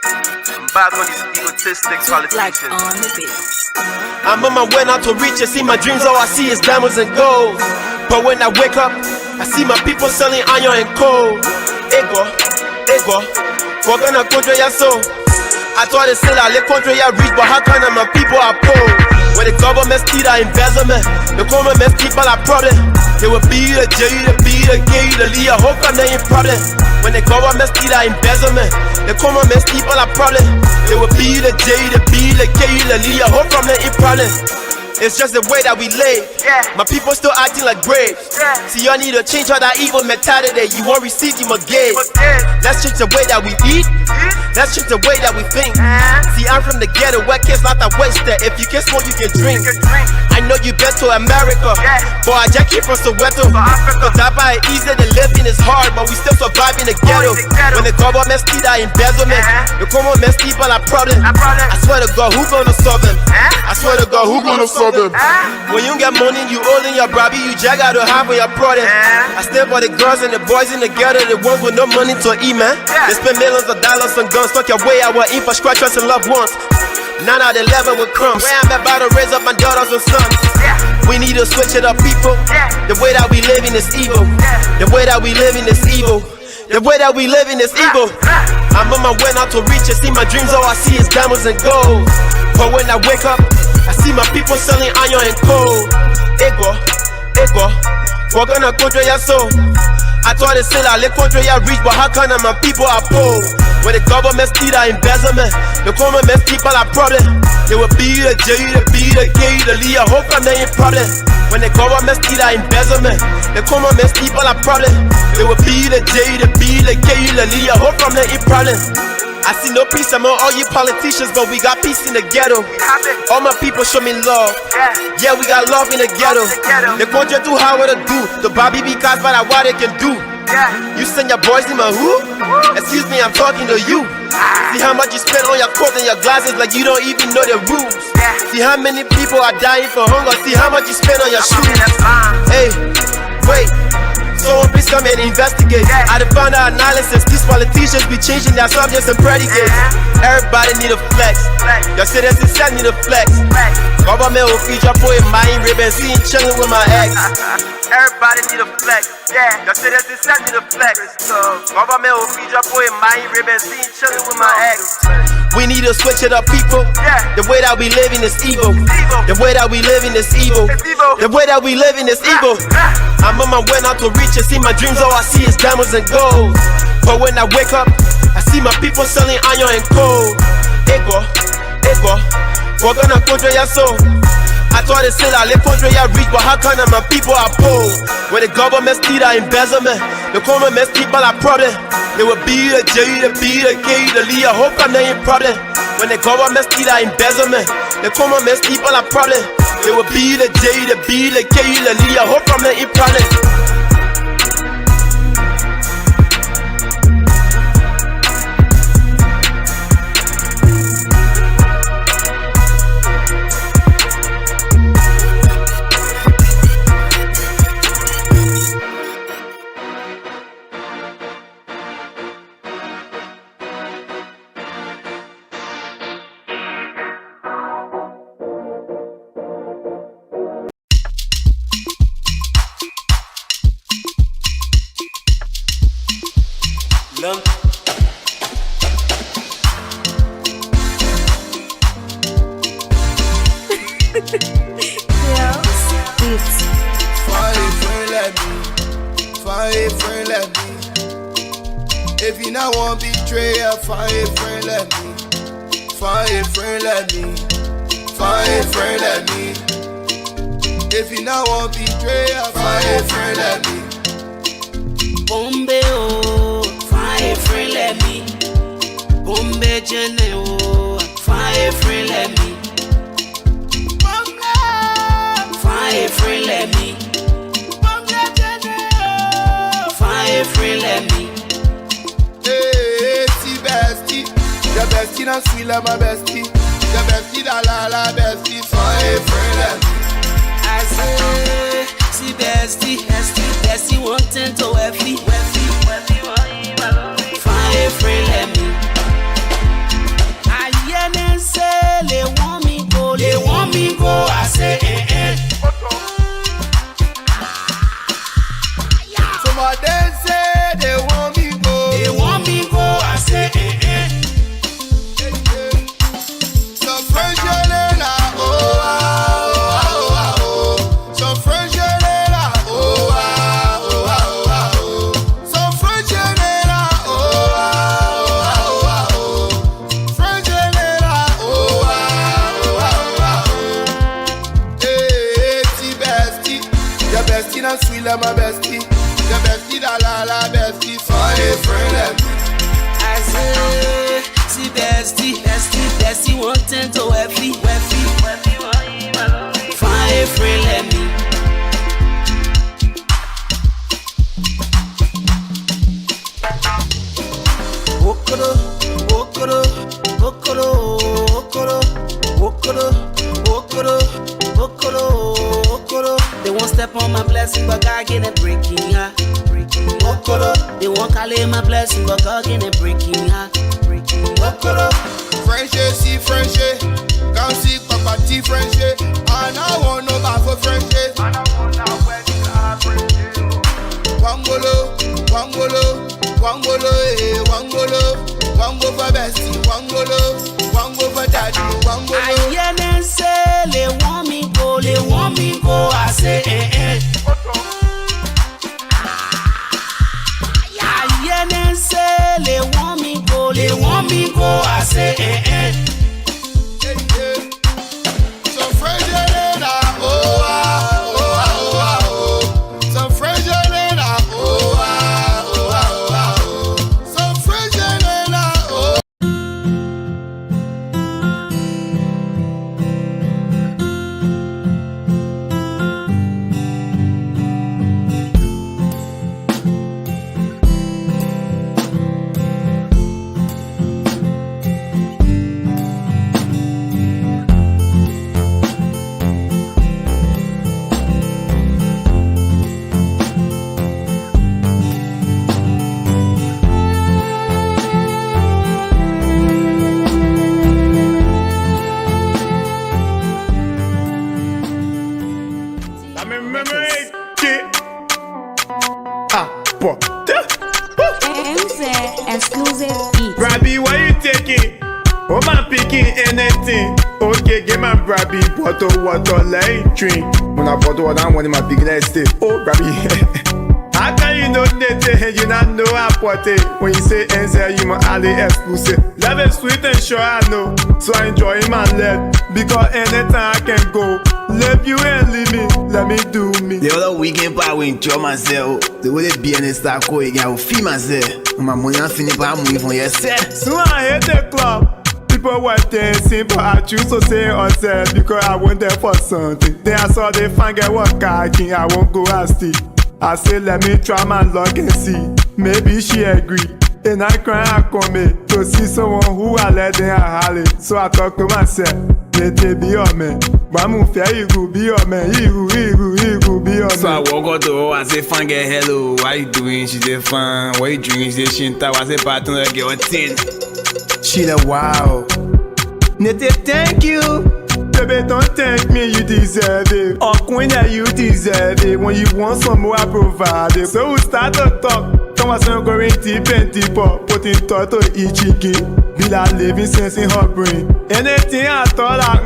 I'm back on these egotistic politicians. I'm on my way now to reach. I see my dreams, all I see is diamonds and gold. But when I wake up, I see my people selling iron and coal. Ego, we're gonna control your soul. I thought they said I let control your reach, but how come my people are poor? When the government steal our embezzlement, the government people are problem. They will be the J, the B, the K, the Lee. I hope I'm not in problem. When the government steal our embezzlement, the government people are problem. They will be the J, the B, the K, the Lee. I hope I'm not in problem. It's just the way that we live. My people still acting like braves. See, y'all need to change all that evil mentality. You won't receive, you must give. Let's change the way that we eat. Let's change the way that we think. See, I'm from the ghetto, where kids not that wasted. If you can smoke, you can drink. I know you been to America, but I just came from Soweto. Cause that by easy, the living is hard, but we still survive in the ghetto. When the government steal that embezzlement, the government people are problem. I swear to God, who gonna solve them? I swear to God, who gonna solve them? When you get money, you all in your brabby, you jack out to have on your product. I still for the girls and the boys in the ghetto, the ones with no money to eat, man. They spend millions of dollars on guns, tuck your way our infrastructures and loved ones. 9 out of 11 with crumbs. Where I'm about to raise up my daughters and sons. We need to switch it up, people. The way that we living is evil. The way that we living is evil. The way that we living is evil. I'm on my way now to reach it. See my dreams, all I see is diamonds and gold. But when I wake up, I see my people selling iron and coal. Ego, we're gonna control your soul. I thought they said I let control your reach, but how come my people are poor? When the government steal our embezzlement, the government people are problem. They will be the J, the B, the K, the Lee. I hope I'm not in problem. When the government steal our embezzlement, the government people are problem. They will be the J, the B, the K, the Lee. I hope I'm not in problem. I see no peace among all you politicians, but we got peace in the ghetto. All my people show me love. Yeah, we got love in the ghetto. The country do how to do. The Bobby because by what they can do. You send your boys in my who? Excuse me, I'm talking to you. See how much you spend on your coat and your glasses like you don't even know the rules. See how many people are dying for hunger. See how much you spend on your shoes. Hey, wait. So please come and investigate. I done found out analysis. These politicians be changing their subjects and predicates. Everybody need a flex. Your citizens need a flex. Government will feed your boy in my ribbon, seeing chillin' with my ex. Everybody need a flex. Your citizens need a flex. Government will feed your boy in my ribbon, seeing chillin' with my ex. We need to switch it up, people. The way that we living is evil. The way that we living is evil. The way that we living is evil. I'm on my way now to reach it. See my dreams, all I see is diamonds and gold. But when I wake up, I see my people selling iron and coal. Ego, we're gonna control your soul. I thought they said I let control your reach, but how come my people are poor? When the government steal our embezzlement, the government people are problem. They will be the J, the B, the K, the Lee. I hope I'm not in problem. When the government steal our embezzlement, the government people are problem. They will be the J, the B, the K, the Lee. I hope I'm not in problem. If you not want betrayal, find a friend like me. Find a friend like me. Find a friend like me. If you not want betrayal, find a friend like me. Bombe oh, find a friend like me. Bombe jene oh, find a friend like me. Find a friend like me. Find a friend like me. Hey, see bestie, your bestie not sweet like my bestie. Your bestie da la bestie. Find a friend like me. I say, see bestie wanting to wealthy. Find a friend like me. you're my bestie. The bestie, la bestie. Find a friend like me. I say, see bestie, one ten to weffy. Find a friend like me. They won't step on my blessing, but God get it breaking, yeah. They won't call it my blessing, but God get it breaking, yeah. Friendship, see friendship. Come see Papa T friendship. And I want no back for friendship. Wangolo, Wango for bestie, Wango for daddy, Wangolo. I hear them say, they want me go, I say, I hear them say, they want me go, I say, Some friends you need, Some friends you need, Some friends you need, Exclusive beat. Brabby, why you taking? Oh, man, picking anything. Okay, get my Brabby bottle water like drink. When I bottle water, I'm one of my big last day. Oh, Brabby. How can you know that you not know I put it? When you say NZ, you my Ali exclusive. Love is sweet and sure I know. So I enjoy my life. Because anytime I can go. Love you and leave me, let me do me. The other weekend, I will enjoy myself. The way they be in the star co again, I will feel myself. My money I finish, but I'm moving yourself. So I hit the club. People were dancing, but I choose to say myself because I went there for something. Then I saw the fine girl walk king, I won't go and see. I said, let me try my luck and see. Maybe she agree. And I cry and come to see someone who I let them holler. So I talk to myself. Let it be your man. But I'm fair, you go be your man. You go be your man. So I walk out the door and say, fine girl, hello. What you doing? She said, fine. What you drinking? She said, she ain't I say, partner, get a 10. She said, wow. Nete, thank you. Baby, don't thank me, you deserve it. Oh, queen, you deserve it. When you want some more, I provide it. So we start to talk. Conversation going deep and deeper. Putting thought to each again. Be like living sense in her brain. Anything I thought like,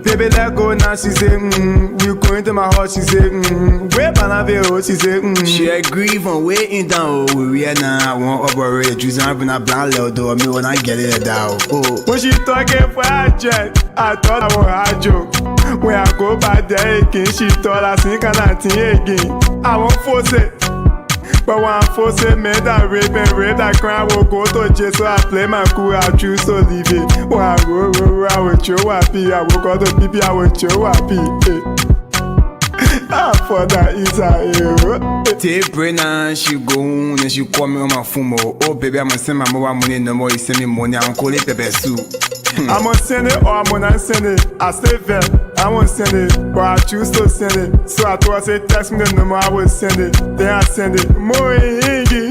baby, let go now. She say, we going to my house. She say, where Banavero? She say, She agree from waiting down. We are now. I want to operate the juice. I'm gonna blind little door. Me when I get it down. Oh. When she talking for a jet, I thought I was a joke. When I go back there again, she thought I think I thing again. I won't force it. But when I force it, man, that rape, that crime will go to jail. So I play my cool, I choose to leave it. When I go, I will show happy. I will go to PP, I will show happy. For that is a hero. Take brain and she go on and she call me on my phone. Oh baby, I'm gonna send my mobile money no more. You send me money, I'm gonna call it pepper soup. I'm gonna send it or I'm gonna send it. I say vet, I won't send it, but I choose to send it. So I thought I say text me the number, I will send it. Then I send it. More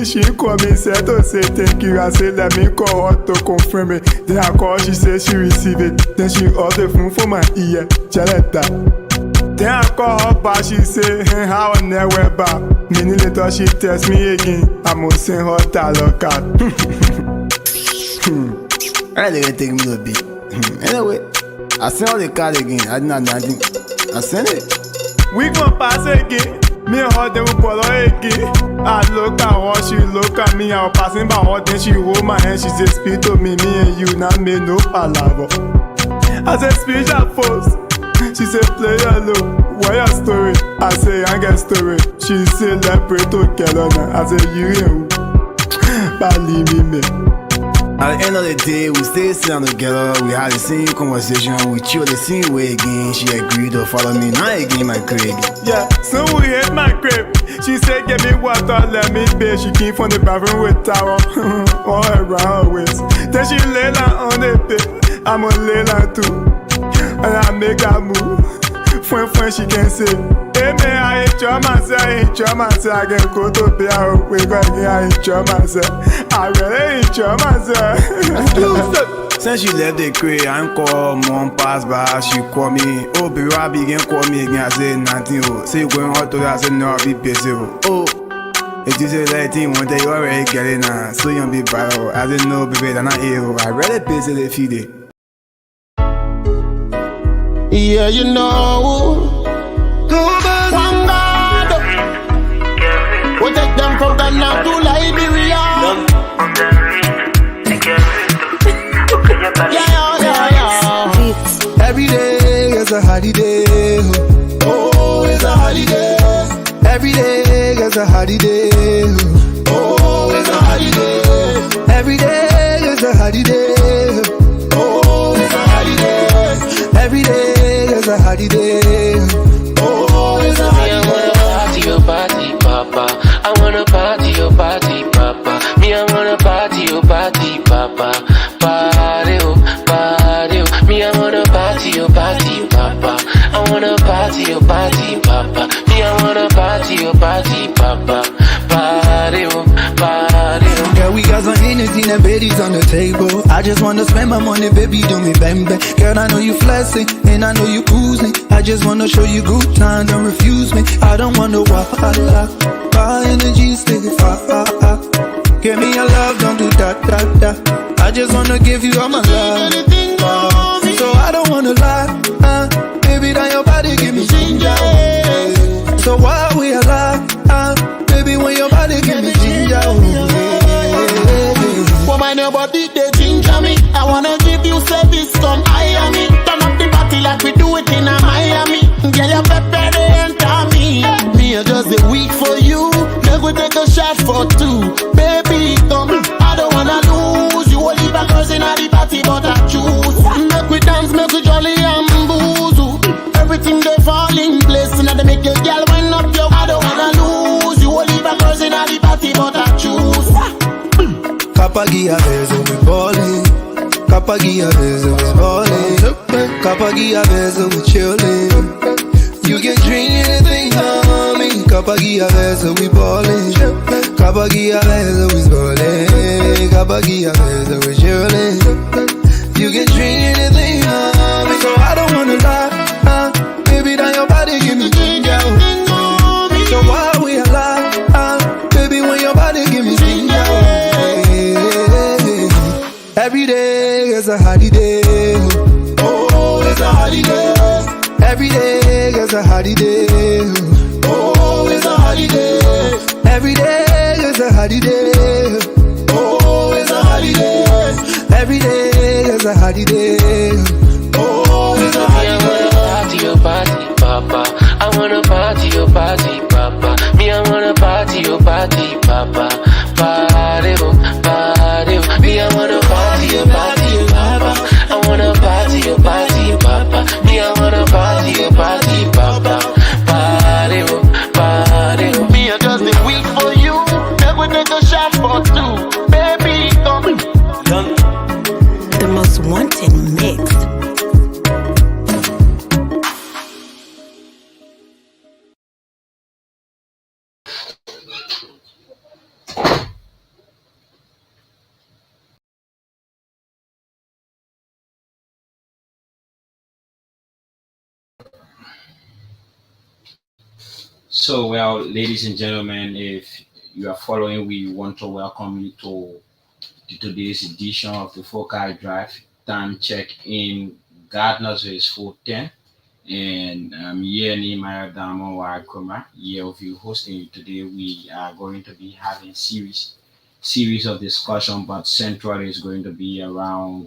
she call me, said to say thank you. I say let me call her to confirm it. Then I call, she said she receive it. Then she order the phone for my ear. Jaletta. Then I call her back, she say, hey, how I never back. Minute later she text me again. I'm gonna send her dollar card. I didn't take me a bit. Anyway, I sent all the card again. I did not nothing. I sent it. We gon' pass again. Me and her then we follow again. I look at her, she look at me. I was passing by her, then she hold my hand. She say, speak to me and you not make no palaver. I said, speak that first. She said, play alone. what your story? I say, I get story. She say, let pray to Kelowna. I say, you and believe me, man. At the end of the day, we stayed sitting together, we had the same conversation, we chilled the same way again. She agreed to follow me, now again my crib. Yeah, so we hit my crib. She said, give me water, let me bathe. She came from the bathroom with towel all around her waist. Then she lay down on the bed, I'ma lay down too. And I make her move. When she can say, hey man, I enjoy myself, I can go to bed, we go again, I enjoy myself. I really enjoy myself. Since she left the crib, I call mom pass by, she call me. Oh baby, I begin call me again, I say nothing. Oh, say you going out to that, I say no, I'll be busy. Oh, if you say that thing, one day you already get it now. So you'll be bad. I didn't know baby, they're not here. I really busy the few days. Yeah, you know, one God will take them from Ghana to Liberia. Yeah. Every day is a holiday. Oh, it's a holiday. Every day is a holiday. Oh, it's a holiday. Every day is a holiday. Oh, it's a holiday. Every day is a holiday. Oh, it's a holiday. Your party, papa. I wanna party your party, papa. Me, I wanna party your party, papa. Party, oh, party, oh. Me, I wanna party your party, papa. I wanna party your party, papa. Me, I wanna party your party, papa. Party, oh, party, oh. Girl, we got some energy and babies on the table. I just wanna spend my money, baby, do me bang bang. Girl, I know you flexing, and I know you cruising. I just wanna show you good time, don't refuse me. I don't wanna walk, my energy stay far. Give me your love, don't do that. I just wanna give you all my love. So I don't wanna lie, baby, now your body give me ginger. So while we alive, baby, when your body give me ginger. Woman, your body, they ginger me. I wanna give you service, come Miami. Turn up the party like we do it in a Miami. Girl, your pepper, they enter me. Me, I just a week for you. Then we take a shot for two. Baby, come, I don't wanna lose. You will leave a girls in the party, but I choose. Make we dance, make we jolly and booze. Everything they fall in place. Now they make your girl wind up your. I don't wanna lose. You will leave a girls in the party, but I choose. Kapagia bezo we ballin'. Kapagia bezo we ballin'. Kapagia bezo we chillin'. You can drink anything, mommy. Kapagia bezo we ballin'. Kapagia bezo we ballin'. Kapagia bezo we chillin'. You can drink anything, mommy. So I don't wanna lie, baby, now your body give me ginger. So while we alive, baby, when your body give me ginger. Every day is a holiday. Oh, it's a holiday. Every day is a holiday. Oh, it's a holiday. Every day is a holiday. Oh, it's a holiday. Every day is a holiday. Oh, it's a holiday. Me, I wanna party your party, papa. I wanna party your party, papa. Me, I wanna party your party, papa. Party, oh, party, oh. Me, I wanna party your party, papa. I wanna party your party, papa. Me, I wanna party your party, papa. Party, oh, party, oh. Me, I just a week for you. Then we take a shot for two. Baby, come. The most wanted mix. So, well, ladies and gentlemen, if you are following, we want to welcome you to today's edition of the Focal Drive Time Check in Gardner's is 410. And here, Nehemiah Damo Wakoma, here of you hosting you today. We are going to be having series of discussion, but central is going to be around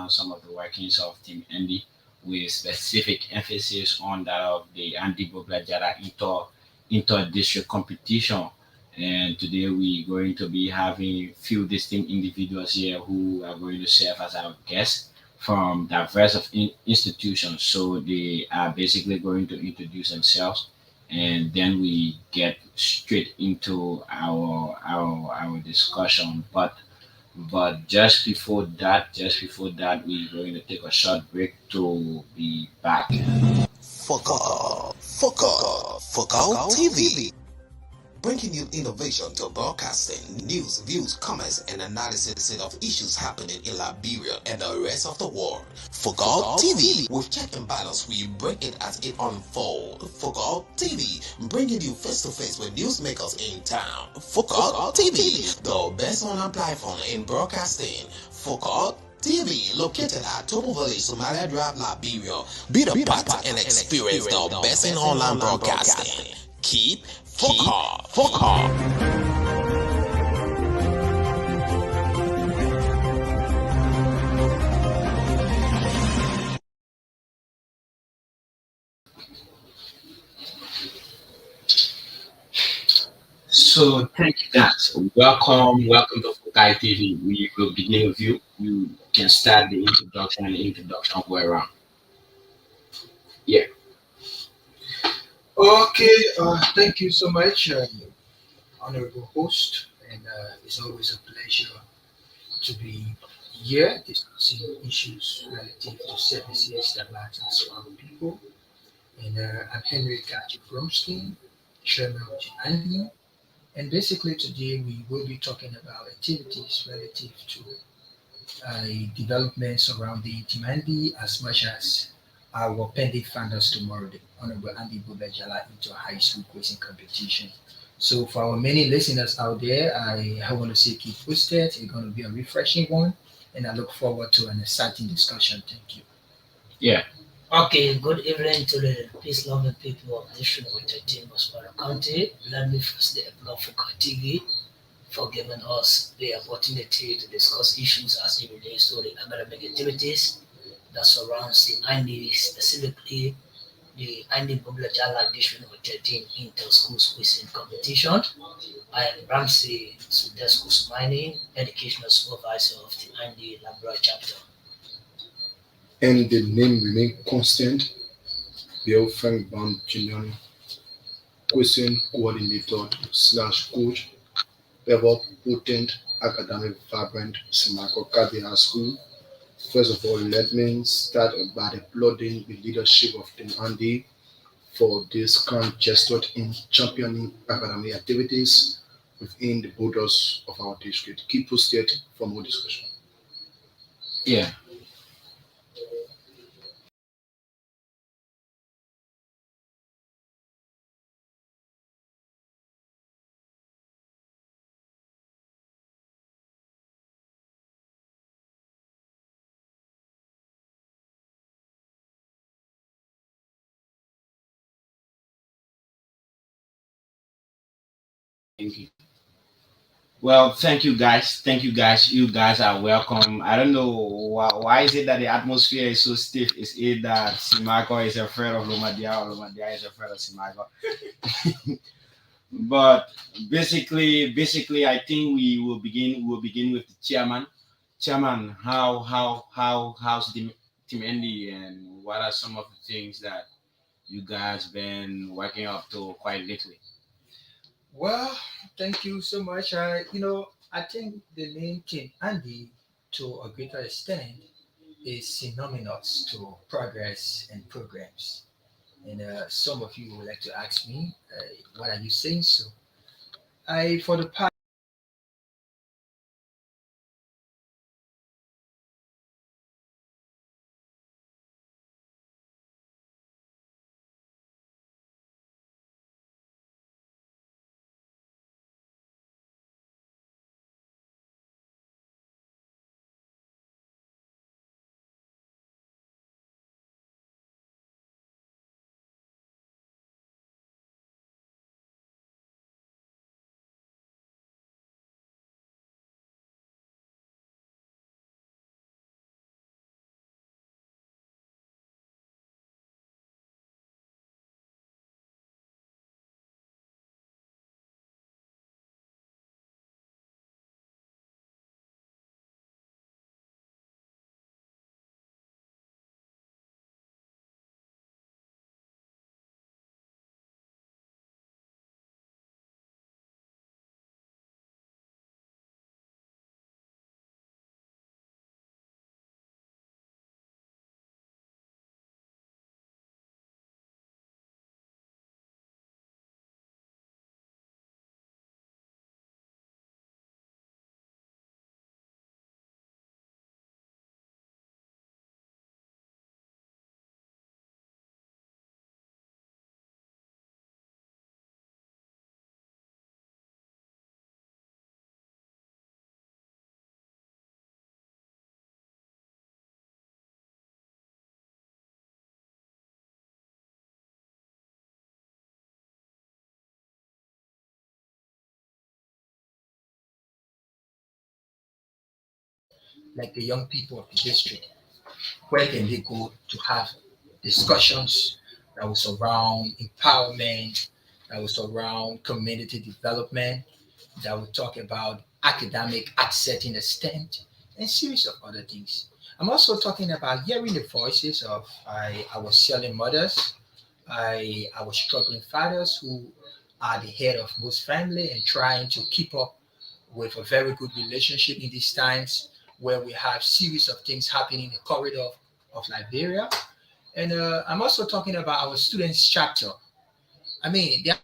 some of the workings of Team Andy with specific emphasis on that of the Andy Bropleh Jallah inter-district competition. And today we're going to be having few distinct individuals here who are going to serve as our guests from diverse of institutions. So they are basically going to introduce themselves, and then we get straight into our discussion. But just before that, we're going to take a short break to be back. Focal TV. Bringing you innovation to broadcasting, news, views, comments, and analysis of issues happening in Liberia and the rest of the world. Focal TV. With check and balance, we break it as it unfolds. Focal TV. Bringing you face to face with newsmakers in town. Focal TV. The best online platform in broadcasting. Focal TV, located at Topo Village, Somalia Drive, Liberia. Be the part and experience the best in online broadcasting. Keep Focal. So thank you guys. Welcome to Fokai TV. We will begin with you. You can start the introduction and the introduction go around. Yeah. Okay, thank you so much, honorable host, and it's always a pleasure to be here discussing issues relative to services that matters for our people. And I'm Henry Gachi Bromsky, chairman of Andy. And basically today we will be talking about activities relative to development surrounding Timandi as much as our pending founders tomorrow, the Honorable Andy Bropleh Jallah into high school quizzing competition. So for our many listeners out there, I want to say keep posted. It's going to be a refreshing one, and I look forward to an exciting discussion. Thank you. Yeah. Okay, good evening to the peace-loving people of District 13 Mospara County. Let me firstly applaud for TV for giving us the opportunity to discuss issues as it relates to the academic activities that surrounds the IND, specifically the IND Bropleh Jallah District 13 Inter-School Quizzing Competition. I am Ramsey Sudescu Sumani, Educational Supervisor of the IND Labra chapter. And the name remain constant. Bill Frank Bam Jr. Question coordinator / coach. Ever potent academic vibrant Semako Kadi High School. First of all, let me start by applauding the leadership of Team Andy for this kind gesture in championing academic activities within the borders of our district. Keep posted for more discussion. Yeah. Thank you. Well, thank you guys. Thank you guys. You guys are welcome. I don't know why is it that the atmosphere is so stiff. Is it that Simago is afraid of Lomadia or Lomadia is afraid of Simago? But basically, I think we will begin. We'll begin with the chairman. Chairman, how's the team Andy, and what are some of the things that you guys been working up to quite lately? Well, thank you so much. I think the main thing, Andy, to a greater extent, is synonymous to progress and programs. And some of you would like to ask me, what are you saying? So, for the past like the young people of the district? Where can they go to have discussions that will surround empowerment, that will surround community development, that will talk about academic at certain extent, and series of other things. I'm also talking about hearing the voices of our selling mothers, our struggling fathers who are the head of most family and trying to keep up with a very good relationship in these times where we have series of things happening in the corridor of Liberia. And I'm also talking about our students chapter. I mean, they are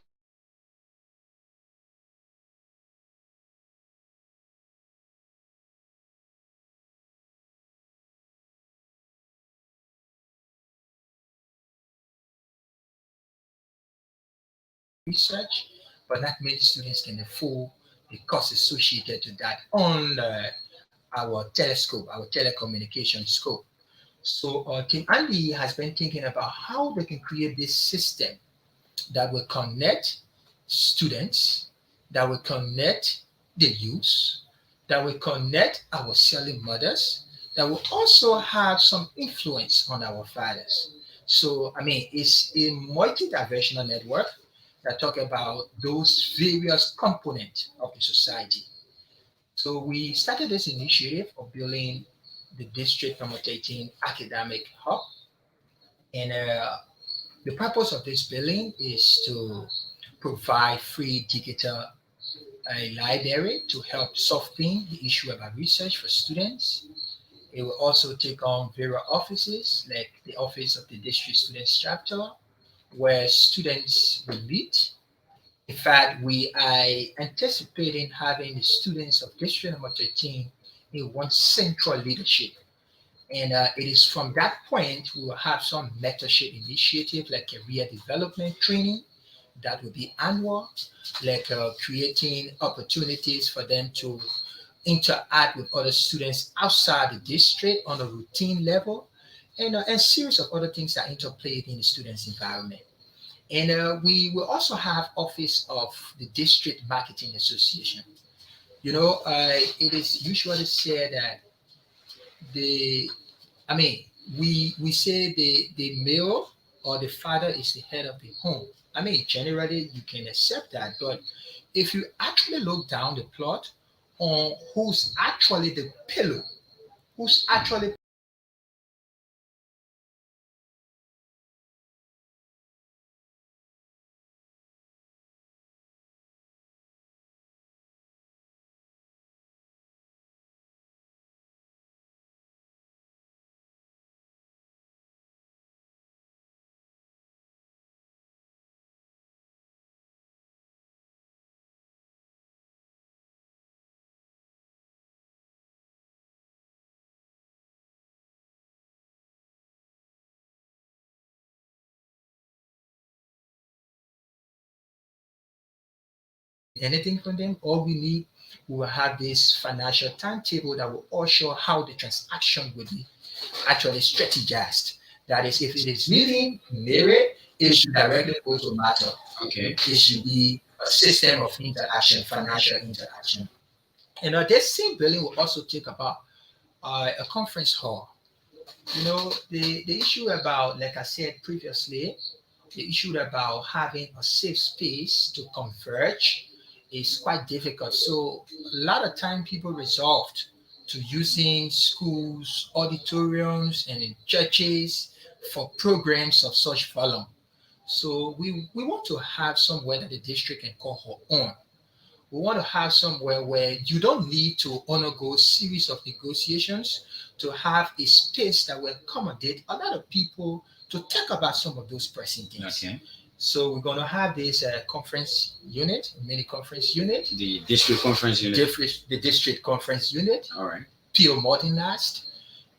research, but not many students can afford the cost associated to that on our telescope, our telecommunication scope. So Team Andy has been thinking about how they can create this system that will connect students, that will connect the youth, that will connect our selling mothers, that will also have some influence on our fathers. So, I mean, it's a multi-dimensional network that talk about those various components of the society. So we started this initiative of building the district promoting academic hub. And the purpose of this building is to provide free digital library to help solving the issue about research for students. It will also take on various offices like the office of the district students chapter, where students will meet. In fact, we are anticipating having the students of district number 13 in one central leadership. And it is from that point we will have some mentorship initiative like career development training that will be annual, like creating opportunities for them to interact with other students outside the district on a routine level, and series of other things that interplay in the students' environment. And we will also have office of the district marketing association. It is usually said that the I mean, we say the male or the father is the head of the home. I mean, generally you can accept that, but if you actually look down the plot on who's actually the pillow, who's actually anything from them, all we need, we will have this financial timetable that will all show how the transaction will be actually strategized. That is, if it is meeting merit, it should directly go to matter. Okay. It should be a system of interaction, financial interaction. And this same building will also take about a conference hall. The issue about, like I said previously, the issue about having a safe space to converge is quite difficult. So a lot of time people resolved to using schools, auditoriums, and in churches for programs of such volume. So we want to have somewhere that the district can call her own. We want to have somewhere where you don't need to undergo series of negotiations to have a space that will accommodate a lot of people to talk about some of those pressing things. Okay. So we're going to have this conference unit, mini conference unit, The district conference unit. the district conference unit, All right. pure modernized,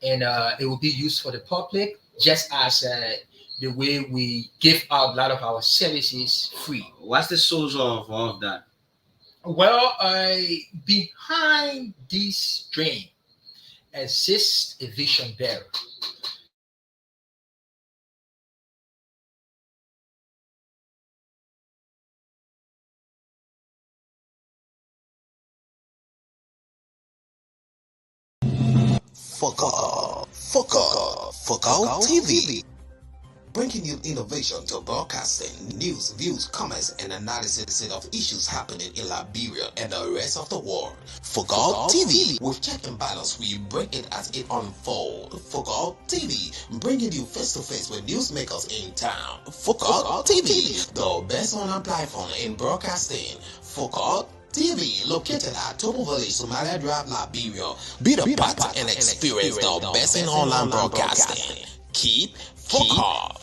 and it will be used for the public just as the way we give out a lot of our services free. What's the source of all of that? Well, behind this dream exists a vision bearer. Focal TV. Bringing you innovation to broadcasting, news, views, comments, and analysis of issues happening in Liberia and the rest of the world. Focal TV, with check and balance, we bring it as it unfolds. Focal TV, bringing you face to face with newsmakers in town. Focal TV, the best online platform in broadcasting. Focal TV, located at Topo Village, Somalia Drive, Liberia. Be the part and experience the best in online broadcasting. Keep Focal.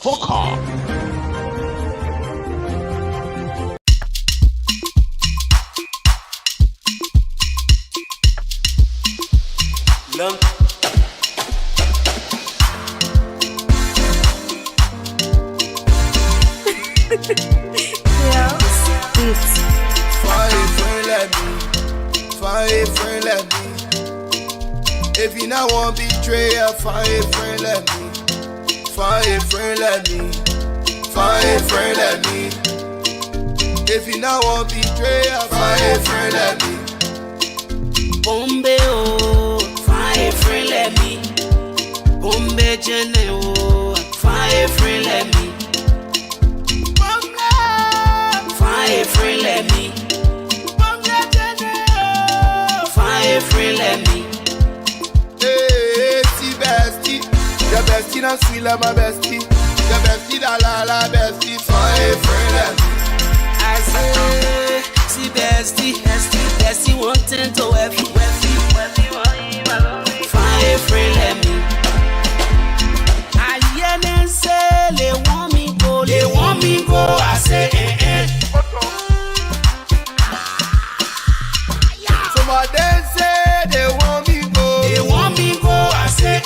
Fine friend, let me. If you not want betrayal, fine friend, let me. Fine friend, let me. Fine friend, let me. If you not want betrayal, fine friend, let me. Bombay, oh, fine friend, let me. Bombay, Jenny, oh, fine friend, let me. Bombay, fine friend, let me. Bombay, Jenny, oh, fine friend, let me. Hey, see bestie, your bestie not sweet like my bestie. Your bestie da la bestie, fine friend, let me. I say, see bestie wanting to every fine friend, let me. I hear them say they want me go, I say Some of them say they want me go, I say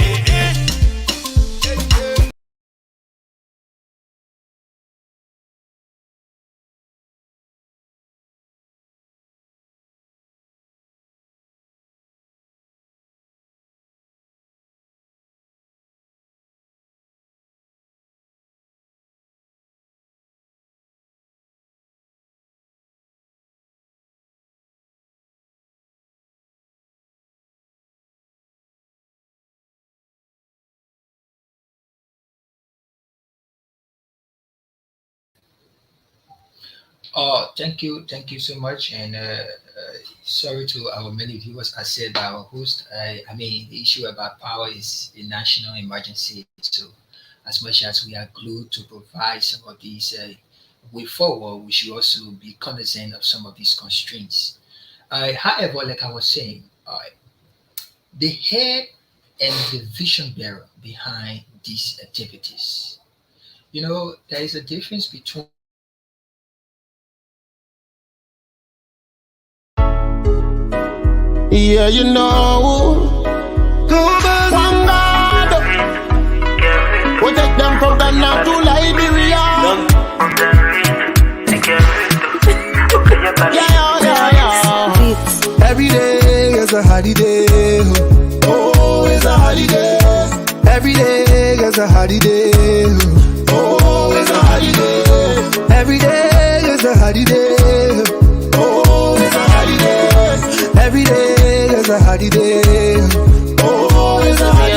Thank you so much, and sorry to our many viewers. I said our host. I mean, the issue about power is a national emergency. So, as much as we are glued to provide some of these way forward, we should also be cognizant of some of these constraints. However, like I was saying, the head and the vision bearer behind these activities. You know, there is a difference between Yeah, you know. One God. We take them from Ghana to Liberia. Yeah. Every day is a holiday. Oh, it's a holiday. Every day is a holiday. Oh, it's a holiday. Every day is a holiday. Oh, it's a holiday. Every day is a holiday.